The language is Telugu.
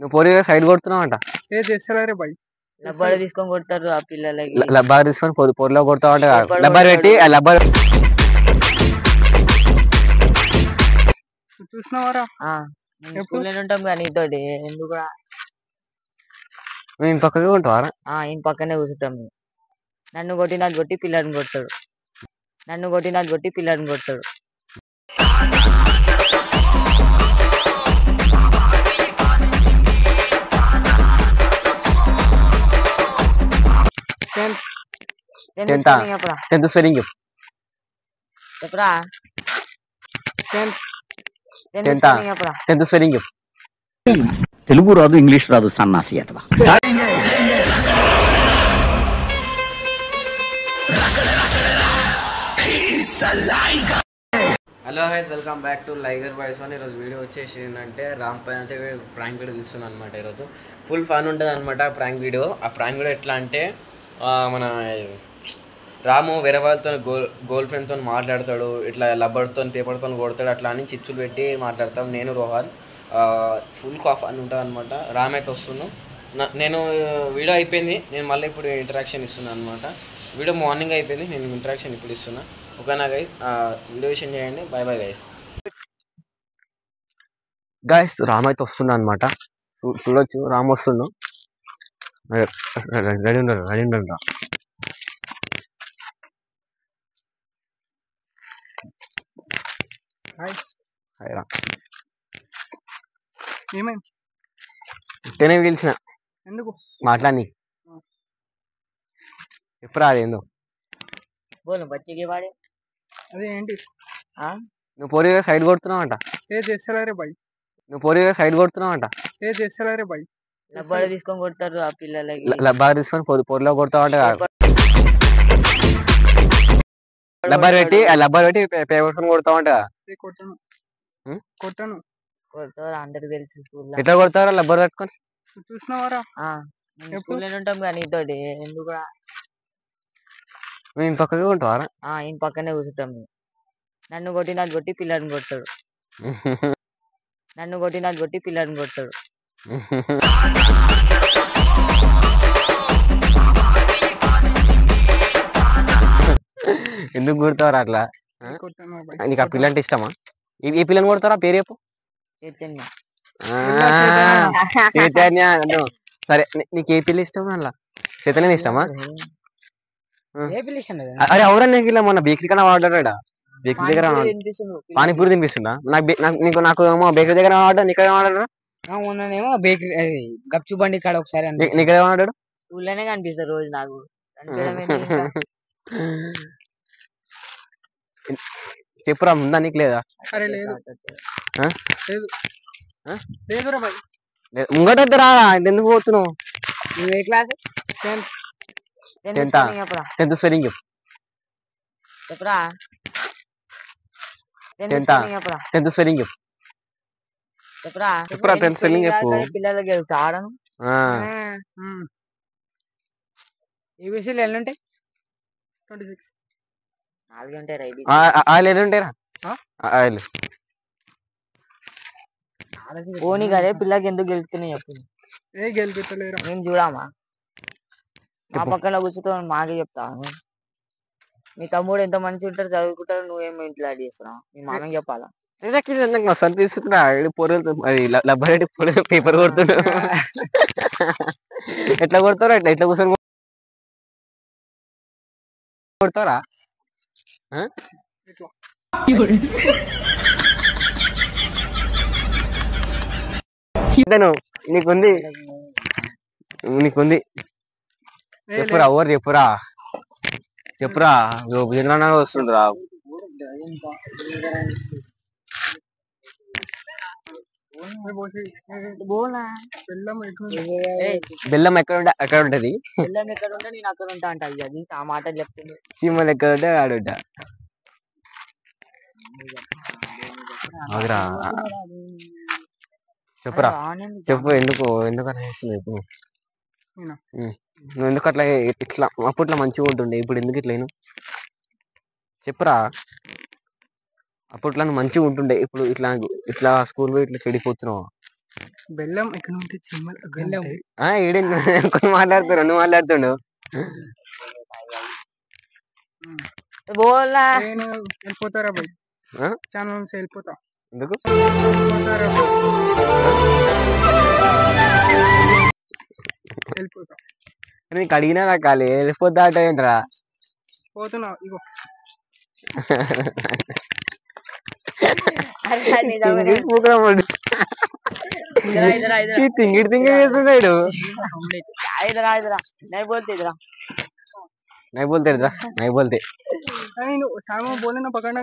నువ్వు పోరి సైడ్ కొడుతున్నావు అంట. ఏ చేస్తలేరే బాయ్. లబ్బర్ తీసుకొని కొడతారు ఆ పిల్లలకి. లబ్బర్ తీసుకొని పొరిలో కొడతావు అంట. లబ్బర్ పెట్టి ఆ లబ్బర్ చూసినావారా? స్కూల్లో ఉంటాం కానీ నీతోటి ఎందుకు మేము పక్కగా ఉంటావారా? ఈయన పక్కనే కూర్చుంటాం. నన్ను కొట్టి పిల్లల్ని కొడతాడు. టెన్త్ స్పెల్లింగ్ చెప్పరా? టెన్త్ స్పెల్లింగ్ తెలుగు రాదు, ఇంగ్లీష్ రాదు, సన్నాసి అతవా. Hello guys, welcome back to Liger boys one. ఈరోజు వీడియో వచ్చేసి ఏంటంటే రామ్ పైన అయితే ప్రాంక్ వీడియో తీస్తున్నాను అనమాట. ఈరోజు ఫుల్ ఫన్ ఉంటుంది అనమాట ప్రాంక్ వీడియో. ఆ ప్రాంక్ వీడియో ఎట్లా అంటే మన రాము వేరే వాళ్ళతో గర్ల్ ఫ్రెండ్తో మాట్లాడతాడు, ఇట్లా లబ్బర్తో పేపర్తో కొడతాడు, అట్లా అని చిచ్చులు పెట్టి మాట్లాడతాం. నేను రోహన్ ఫుల్ కాఫ్ అని ఉంటుంది అనమాట. రామ్ అయితే వస్తున్నాను. నేను వీడియో అయిపోయింది, నేను మళ్ళీ ఇప్పుడు ఇంటరాక్షన్ ఇస్తున్నాను అనమాట. వీడియో మార్నింగ్ అయిపోయింది, నేను ఇంటరాక్షన్ ఇప్పుడు ఇస్తున్నా. ఓకేనా గైస్, వీడియో విషయం చేయండి. Bye bye guys. Guys Ram అయితే వస్తున్నా అనమాట. చూడొచ్చు రామ్ వస్తుండు. రెడీ ఉండండి రా. హాయ్ రా. ఏమైంది? ఇట్టనే పిలిచిన ఎందుకు మాట్లాడి చెప్పురా. అదేందో అదే ఏంటి? నువ్వు పోరి సైడ్ కొడుతున్నావు అంట. ఏ చేస్తలేరే బాయ్. నువ్వు పోరి సైడ్ కొడుతున్నావు అంట. ఏ చేస్తలేరే బాయ్. లబ్బర్ తీసుకొని కొడతారు ఆ పిల్లలకి. లబ్బర్ తీసుకొని పొరిలో కొడతావు అంట. లబ్బర్ పెట్టి పేపర్ కొడతావు అంట. కొట్టాను అందరికి తెలుసు. స్కూల్లో ఎట్లా కొడతారా లబ్బర్ పెట్టుకొని? చూసినావారా? స్కూల్లో ఉంటాం కానీ నీతోటి ఎందుకు మేము పక్కగా ఉంటావారా? ఈయన పక్కనే కూర్చుంటాం. నన్ను కొట్టి పిల్లల్ని కొడతాడు. ఎందుకు కొడతావారా అట్లా? నీకు ఆ పిల్ల అంటే ఇష్టమా? ఏ పిల్లని కొడతారా? పేరు చెప్పు. చైతన్య. సరే, నీకు ఏ పిల్ల ఇష్టం? అలా చైతన్య ఇష్టమా? అరే ఎవరన్నా ఇలా మొన్న బేకరీ కన్నా వాడాడా? బేకరీ దగ్గర పానీపూరి తినిపిస్తుందా? నాకు ఏమో బేకరీ దగ్గర వాడా. నీకు ఏమన్నాడు? మొన్ననేమో బేకరీ గప్చు బండి కాడ ఒకసారి నీకు ఏమన్నాడు? స్కూల్లోనే కనిపిస్తారు రోజు నాకు. చెప్పురా, ముందా నీకు లేదా? ముంగట వద్దరా, ఎందుకు పోతున్నావు? టెన్త్ స్పెల్లింగ్ చెప్పరా? టెన్త్ స్పెల్లింగ్ చెప్పురా. టెన్త్ స్పెల్లింగ్ చెప్పు. పిల్లలకి ఆడను. ఏబిసిలు ఎన్ని ఉంటాయి? 26. 4 ఉంటాయి. ఆయిల్ ఎన్ని ఉంటాయిరా? ఆయిల్ పోనీ కదే పిల్లకి ఎందుకు గెలుపుతున్నాయి చెప్పు. ఏ గెలిపిస్తలేరా? మేము చూడమా? మా పక్కన కూర్చుంటే మాట చెప్తాను. మీ తమ్ముడు ఎంత మంచి ఉంటారు, చదువుకుంటారు, నువ్వేమో ఇంట్లో యాడ్ చేస్తున్నావు. మీ మామకి చెప్పాలా? తీసుకున్నా లబ్బరెడ్డి పేపర్ కొడుతున్నా. ఎట్లా కొడతారా? ఎట్లా కూర్చొని కొడతారా? నీకుంది చెప్పురా. ఎవరు చెప్పురా. వస్తుండ్రా. బెల్లం ఎక్కడ ఉంటది? బెల్లం ఎక్కడ ఉంటే నేను అక్కడ ఉంటా అంట. అది ఆ మాట చెప్తుంది. చీమలు ఎక్కడ ఉంటే ఆడుంటా. చెప్పురా. చెప్పు. ఎందుకట్లా చేస్తున్నావు? నువ్వు ఎందుకు అట్లా? ఇట్లా అప్పట్లో మంచిగా ఉంటుండే, ఇప్పుడు ఎందుకు ఇట్లా? చెప్పురా. అప్పట్లో మంచిగా ఉంటుండే, ఇప్పుడు ఇట్లా స్కూల్ పోయి ఇట్లా చెడిపోతున్నావు. బెల్లం ఇక్కడ నుండి చీమలు బెల్లం ఈడే కొన్ని మాట్లాడుతుండు నువ్వు మాట్లాడుతుండు. బోల్నా నేను వెళ్ళిపోతారా బాయ్ ఆ? ఛానల్ నుంచి వెళ్ళిపోతా ఎందుకు వెళ్ళిపోతారా బాయ్? వెళ్ళిపోతా నీకు అడిగినా నాకు కాలే వెళ్ళిపోతా అంటే ఏంట్రా? పోతున్నా ఇగో తింగిడి పూకరాడు. ఈ తింగిడి చేస్తున్నాడు. नहीं बोलते इधर नहीं बोलते नहीं बोलते नहीं सामने बोले ना पकड़ना